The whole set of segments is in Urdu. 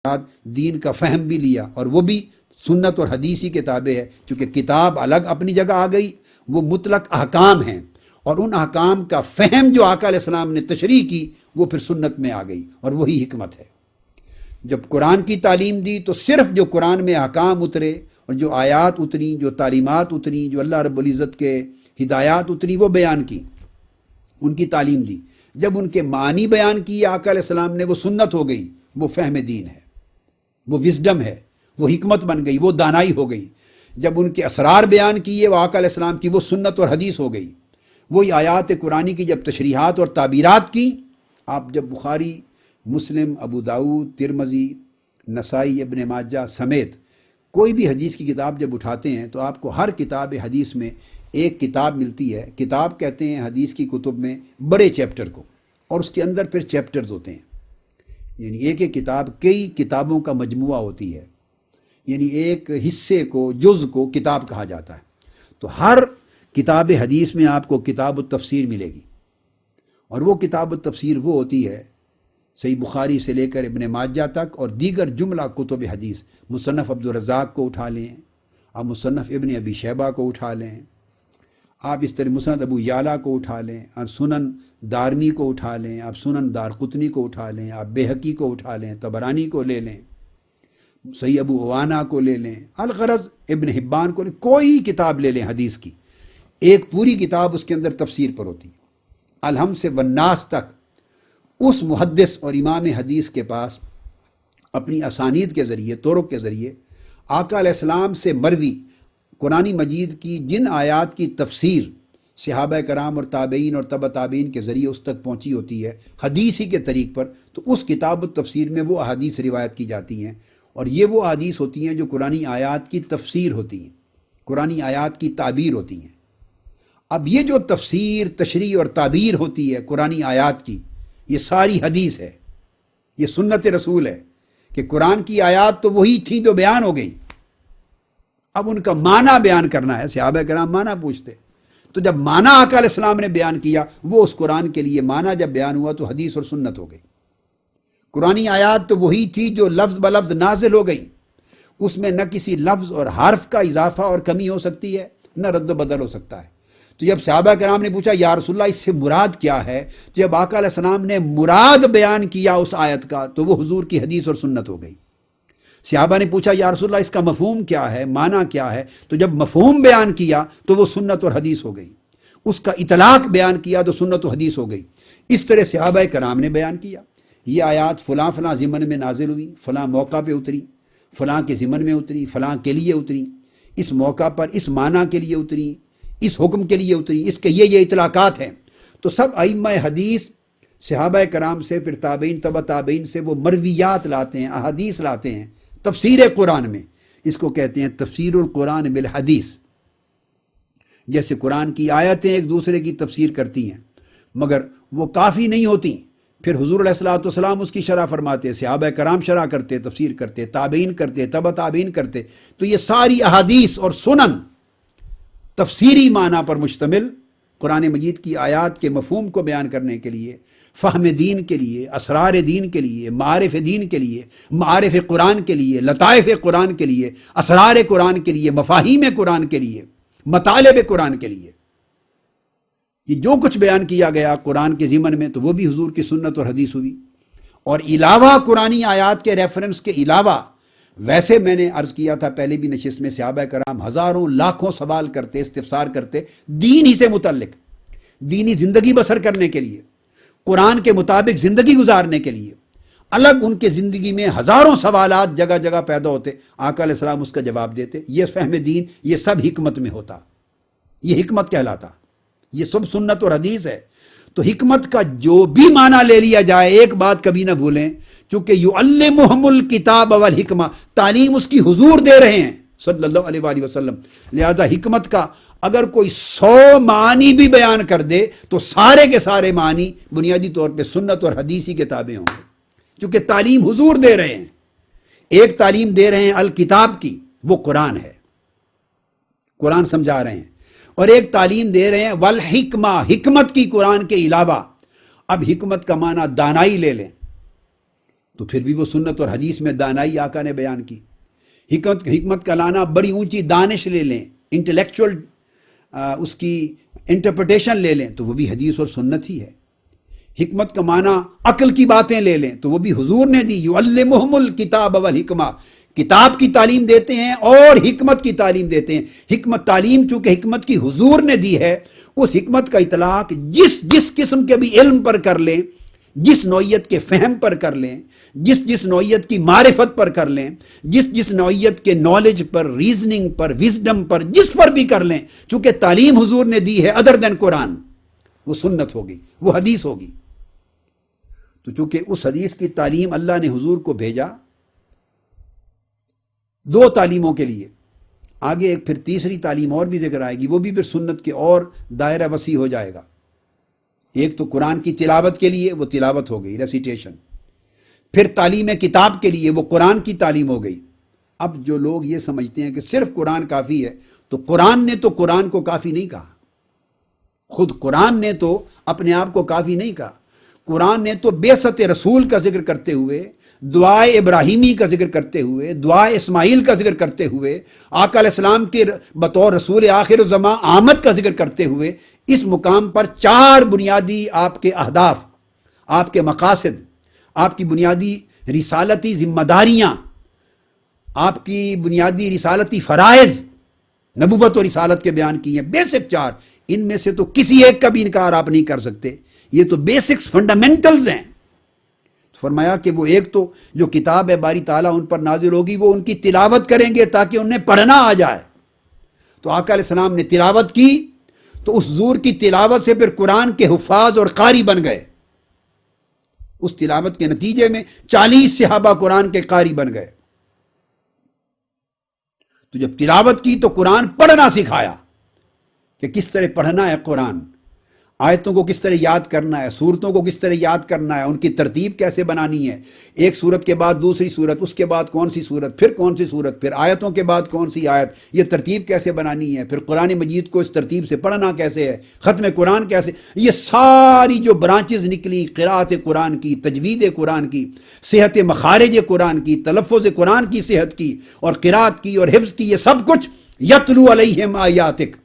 دین کا فہم بھی لیا، اور وہ بھی سنت اور حدیث ہی کے تابع ہے، چونکہ کتاب الگ اپنی جگہ آ گئی، وہ مطلق احکام ہیں، اور ان احکام کا فہم جو آقا علیہ السلام نے تشریح کی وہ پھر سنت میں آ گئی، اور وہی حکمت ہے۔ جب قرآن کی تعلیم دی تو صرف جو قرآن میں احکام اترے اور جو آیات اتری، جو تعلیمات اتری، جو اللہ رب العزت کے ہدایات اتری، وہ بیان کی، ان کی تعلیم دی۔ جب ان کے معنی بیان کیے آقا علیہ السلام نے، وہ سنت ہو گئی، وہ فہم دین ہے، وہ وزڈم ہے، وہ حکمت بن گئی، وہ دانائی ہو گئی۔ جب ان کے اسرار بیان کیے وہ آقا علیہ السلام کی، وہ سنت اور حدیث ہو گئی۔ وہی آیات قرآنی کی جب تشریحات اور تعبیرات کی، آپ جب بخاری، مسلم، ابو داؤد، ترمذی، نسائی، ابن ماجہ سمیت کوئی بھی حدیث کی کتاب جب اٹھاتے ہیں تو آپ کو ہر کتاب حدیث میں ایک کتاب ملتی ہے۔ کتاب کہتے ہیں حدیث کی کتب میں بڑے چیپٹر کو، اور اس کے اندر پھر چیپٹرز ہوتے ہیں، یعنی ایک ایک کتاب کئی کتابوں کا مجموعہ ہوتی ہے، یعنی ایک حصے کو، جز کو کتاب کہا جاتا ہے۔ تو ہر کتاب حدیث میں آپ کو کتاب التفسیر ملے گی، اور وہ کتاب التفسیر وہ ہوتی ہے صحیح بخاری سے لے کر ابن ماجہ تک، اور دیگر جملہ کتب حدیث، مصنف عبدالرزاق کو اٹھا لیں آپ، مصنف ابن ابی شیبہ کو اٹھا لیں آپ، اس طرح مسند ابو یعلا کو اٹھا لیں، اور سنن دارمی کو اٹھا لیں آپ، سنن دارقطنی کو اٹھا لیں آپ، بیہقی کو اٹھا لیں، طبرانی کو لے لیں، صحیح ابو عوانہ کو لے لیں، الغرض ابن حبان کو لیں، کوئی کتاب لے لیں حدیث کی، ایک پوری کتاب اس کے اندر تفسیر پر ہوتی ہے، الحم سے والناس تک۔ اس محدث اور امام حدیث کے پاس اپنی اسانید کے ذریعے، طرق کے ذریعے آقا علیہ السلام سے مروی قرآن مجید کی جن آیات کی تفسیر صحابہ کرام اور تابعین اور تبع تابعین کے ذریعے اس تک پہنچی ہوتی ہے حدیث ہی کے طریق پر، تو اس کتاب التفسیر میں وہ احادیث روایت کی جاتی ہیں، اور یہ وہ احادیث ہوتی ہیں جو قرآن آیات کی تفسیر ہوتی ہیں، قرآن آیات کی تعبیر ہوتی ہیں۔ اب یہ جو تفسیر، تشریح اور تعبیر ہوتی ہے قرآن آیات کی، یہ ساری حدیث ہے، یہ سنت رسول ہے، کہ قرآن کی آیات تو وہی تھیں جو بیان ہو گئی، اب ان کا معنی بیان کرنا ہے۔ صحابہ کرام معنی پوچھتے، تو جب معنی آقا علیہ السلام نے بیان کیا، وہ اس قرآن کے لیے معنی جب بیان ہوا تو حدیث اور سنت ہو گئی۔ قرآن آیات تو وہی تھی جو لفظ بلفظ نازل ہو گئی، اس میں نہ کسی لفظ اور حرف کا اضافہ اور کمی ہو سکتی ہے، نہ رد و بدل ہو سکتا ہے۔ تو جب صحابہ کرام نے پوچھا یا رسول اللہ اس سے مراد کیا ہے، تو جب آقا علیہ السلام نے مراد بیان کیا اس آیت کا، تو وہ حضور کی حدیث اور سنت ہو گئی۔ صحابہ نے پوچھا یا رسول اللہ اس کا مفہوم کیا ہے، معنی کیا ہے، تو جب مفہوم بیان کیا تو وہ سنت اور حدیث ہو گئی، اس کا اطلاق بیان کیا تو سنت و حدیث ہو گئی۔ اس طرح صحابہ کرام نے بیان کیا، یہ آیات فلاں فلاں ضمن میں نازل ہوئی، فلاں موقع پہ اتری، فلاں کے ضمن میں اتری، فلاں کے لیے اتری، اس موقع پر اس معنی کے لیے اتری، اس حکم کے لیے اتری، اس کے یہ اطلاقات ہیں۔ تو سب ائمہ حدیث صحابہ کرام سے، پھر تابعین، تبع تابعین سے وہ مرویات لاتے ہیں، احادیث لاتے ہیں تفسیر قرآن میں۔ اس کو کہتے ہیں تفسیر القرآن بالحدیث۔ جیسے قرآن کی آیتیں ایک دوسرے کی تفسیر کرتی ہیں، مگر وہ کافی نہیں ہوتی، پھر حضور علیہ الصلوۃ والسلام اس کی شرح فرماتے، صحابہ کرام شرح کرتے، تفسیر کرتے، تابعین کرتے، تبع تابعین کرتے۔ تو یہ ساری احادیث اور سنن تفسیری معنی پر مشتمل قرآن مجید کی آیات کے مفہوم کو بیان کرنے کے لیے، فہم دین کے لیے، اسرار دین کے لیے، معارف دین کے لیے، معارف قرآن کے لیے، لطائف قرآن کے لیے، اسرار قرآن کے لیے، مفاہیم قرآن کے لیے، مطالب قرآن کے لیے، یہ جو کچھ بیان کیا گیا قرآن کے ضمن میں تو وہ بھی حضور کی سنت اور حدیث ہوئی۔ اور علاوہ قرآنی آیات کے ریفرنس کے علاوہ، ویسے میں نے عرض کیا تھا پہلے بھی نشست میں، صحابہ کرام ہزاروں لاکھوں سوال کرتے، استفسار کرتے دین ہی سے متعلق، دینی زندگی بسر کرنے کے لیے، قرآن کے مطابق زندگی گزارنے کے لیے، الگ ان کے زندگی میں ہزاروں سوالات جگہ جگہ پیدا ہوتے، آقا علیہ السلام اس کا جواب دیتے۔ یہ فہم دین، یہ سب حکمت میں ہوتا، یہ حکمت کہلاتا، یہ سب سنت اور حدیث ہے۔ تو حکمت کا جو بھی معنی لے لیا جائے، ایک بات کبھی نہ بھولیں، چونکہ یعلمہم الکتاب والحکمہ، تعلیم اس کی حضور دے رہے ہیں صلی اللہ علیہ وآلہ وسلم، لہذا حکمت کا اگر کوئی 100 معنی بھی بیان کر دے تو سارے کے سارے معنی بنیادی طور پہ سنت اور حدیثی کے تابع ہوں گے، چونکہ تعلیم حضور دے رہے ہیں۔ ایک تعلیم دے رہے ہیں الکتاب کی، وہ قرآن ہے، قرآن سمجھا رہے ہیں، اور ایک تعلیم دے رہے ہیں والحکمہ، حکمت کی قرآن کے علاوہ۔ اب حکمت کا معنی دانائی لے لیں تو پھر بھی وہ سنت اور حدیث میں دانائی آقا نے بیان کی. حکمت کا لانا بڑی اونچی دانش لے لیں، انٹلیکچوئل اس کی انٹرپریٹیشن لے لیں تو وہ بھی حدیث اور سنت ہی ہے. حکمت کا معنی عقل کی باتیں لے لیں تو وہ بھی حضور نے دی. یعلمہم الکتاب والحکمہ، کتاب کی تعلیم دیتے ہیں اور حکمت کی تعلیم دیتے ہیں. حکمت تعلیم چونکہ حکمت کی حضور نے دی ہے، اس حکمت کا اطلاق جس قسم کے بھی علم پر کر لیں، جس نوعیت کے فہم پر کر لیں، جس نوعیت کی معرفت پر کر لیں، جس نوعیت کے نالج پر، ریزننگ پر، وزڈم پر، جس پر بھی کر لیں، چونکہ تعلیم حضور نے دی ہے ادر دین قرآن، وہ سنت ہوگی، وہ حدیث ہوگی. تو چونکہ اس حدیث کی تعلیم اللہ نے حضور کو بھیجا دو تعلیموں کے لیے، آگے ایک پھر تیسری تعلیم اور بھی ذکر آئے گی، وہ بھی پھر سنت کے اور دائرہ وسیع ہو جائے گا. ایک تو قرآن کی تلاوت کے لیے، وہ تلاوت ہو گئی، ریسیٹیشن. پھر تعلیم کتاب کے لیے وہ قرآن کی تعلیم ہو گئی. اب جو لوگ یہ سمجھتے ہیں کہ صرف قرآن کافی ہے، تو قرآن نے تو قرآن کو کافی نہیں کہا. خود قرآن نے تو اپنے آپ کو کافی نہیں کہا. قرآن نے تو بعثت رسول کا ذکر کرتے ہوئے، دعائے ابراہیمی کا ذکر کرتے ہوئے، دعائے اسماعیل کا ذکر کرتے ہوئے، آقا علیہ السلام کے بطور رسول آخر الزمان آمد کا ذکر کرتے ہوئے اس مقام پر 4 بنیادی آپ کے اہداف، آپ کے مقاصد، آپ کی بنیادی رسالتی ذمہ داریاں، آپ کی بنیادی رسالتی فرائض، نبوت و رسالت کے بیان کی ہیں. بیسک 4، ان میں سے تو کسی ایک کا بھی انکار آپ نہیں کر سکتے. یہ تو بیسکس، فنڈامنٹلز ہیں. فرمایا کہ وہ ایک تو جو کتاب ہے باری تعالیٰ ان پر نازل ہوگی، وہ ان کی تلاوت کریں گے تاکہ انہیں پڑھنا آ جائے. تو آقا علیہ السلام نے تلاوت کی تو اس حضور کی تلاوت سے پھر قرآن کے حفاظ اور قاری بن گئے. اس تلاوت کے نتیجے میں 40 صحابہ قرآن کے قاری بن گئے. تو جب تلاوت کی تو قرآن پڑھنا سکھایا کہ کس طرح پڑھنا ہے قرآن، آیتوں کو کس طرح یاد کرنا ہے، سورتوں کو کس طرح یاد کرنا ہے، ان کی ترتیب کیسے بنانی ہے، ایک سورت کے بعد دوسری سورت، اس کے بعد کون سی سورت، پھر کون سی سورت، پھر آیتوں کے بعد کون سی آیت، یہ ترتیب کیسے بنانی ہے، پھر قرآن مجید کو اس ترتیب سے پڑھنا کیسے ہے، ختم قرآن کیسے. یہ ساری جو برانچز نکلی قراءت قرآن کی، تجوید قرآن کی، صحت مخارج قرآن کی، تلفظ قرآن کی صحت کی اور قراءت کی اور حفظ کی، یہ سب کچھ یتلو علیہم آیاتک،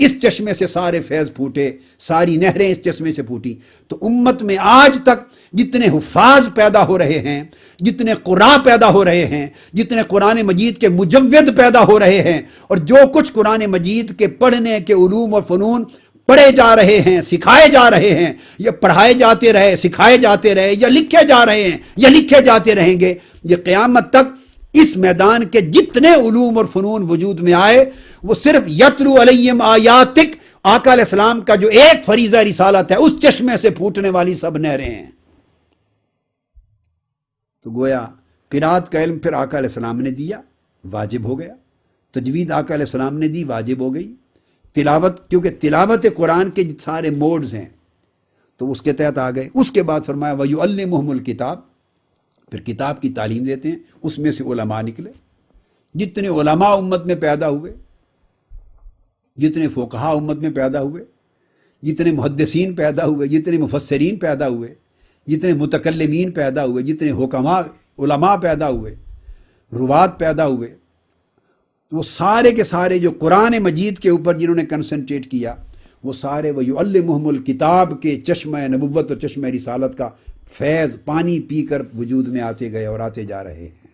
اس چشمے سے سارے فیض پھوٹے، ساری نہریں اس چشمے سے پھوٹی. تو امت میں آج تک جتنے حفاظ پیدا ہو رہے ہیں، جتنے قراء پیدا ہو رہے ہیں، جتنے قرآن مجید کے مجود پیدا ہو رہے ہیں، اور جو کچھ قرآن مجید کے پڑھنے کے علوم اور فنون پڑھے جا رہے ہیں، سکھائے جا رہے ہیں، یا پڑھائے جاتے رہے، سکھائے جاتے رہے، یا لکھے جا رہے ہیں، یا لکھے جاتے رہیں گے، یہ قیامت تک اس میدان کے جتنے علوم اور فنون وجود میں آئے وہ صرف یتلو علیہم آیاتک، آقا علیہ السلام کا جو ایک فریضہ رسالت ہے اس چشمے سے پھوٹنے والی سب نہریں ہیں. تو گویا قرات کا علم پھر آقا علیہ السلام نے دیا، واجب ہو گیا. تجوید آقا علیہ السلام نے دی، واجب ہو گئی. تلاوت، کیونکہ تلاوت قرآن کے سارے موڈز ہیں تو اس کے تحت آ گئے. اس کے بعد فرمایا وَيُعَلِّمُهُمُ الْكِتَابَ، پھر کتاب کی تعلیم دیتے ہیں. اس میں سے علماء نکلے، جتنے علماء امت میں پیدا ہوئے، جتنے فقہاء امت میں پیدا ہوئے، جتنے محدثین پیدا ہوئے، جتنے مفسرین پیدا ہوئے، جتنے متکلمین پیدا ہوئے، جتنے حکماء علماء پیدا ہوئے، روات پیدا ہوئے، وہ سارے کے سارے جو قرآن مجید کے اوپر جنہوں نے کنسنٹریٹ کیا، وہ سارے وَيُعَلِّمُهُمُ الْكِتَاب کے چشمہ نبوت اور چشمہ رسالت کا فیض پانی پی کر وجود میں آتے گئے اور آتے جا رہے ہیں.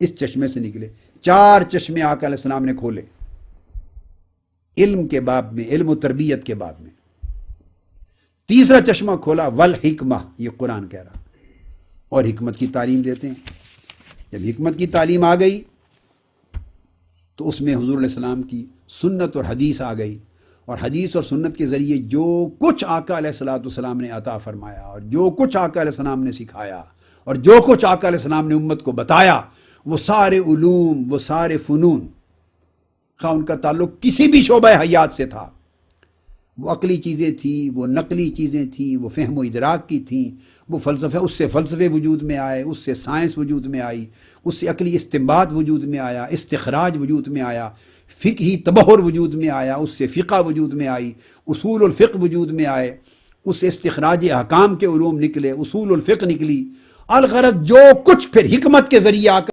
اس چشمے سے نکلے. 4 چشمے آقا علیہ السلام نے کھولے علم کے باب میں، علم و تربیت کے باب میں. تیسرا چشمہ کھولا والحکمہ، یہ قرآن کہہ رہا، اور حکمت کی تعلیم دیتے ہیں. جب حکمت کی تعلیم آ گئی تو اس میں حضور علیہ السلام کی سنت اور حدیث آ گئی، اور حدیث اور سنت کے ذریعے جو کچھ آقا علیہ السلام نے عطا فرمایا، اور جو کچھ آقا علیہ السلام نے سکھایا، اور جو کچھ آقا علیہ السلام نے امت کو بتایا، وہ سارے علوم، وہ سارے فنون، خواہ ان کا تعلق کسی بھی شعبہ حیات سے تھا، وہ عقلی چیزیں تھیں، وہ نقلی چیزیں تھیں، وہ فہم و ادراک کی تھیں، وہ فلسفہ، اس سے فلسفے وجود میں آئے، اس سے سائنس وجود میں آئی، اس سے عقلی استنباط وجود میں آیا، استخراج وجود میں آیا، فقہی تبحر وجود میں آیا، اس سے فقہ وجود میں آئی، اصول الفقہ وجود میں آئے، اس سے استخراج احکام کے علوم نکلے، اصول الفقہ نکلی، الغرض جو کچھ پھر حکمت کے ذریعے آ کر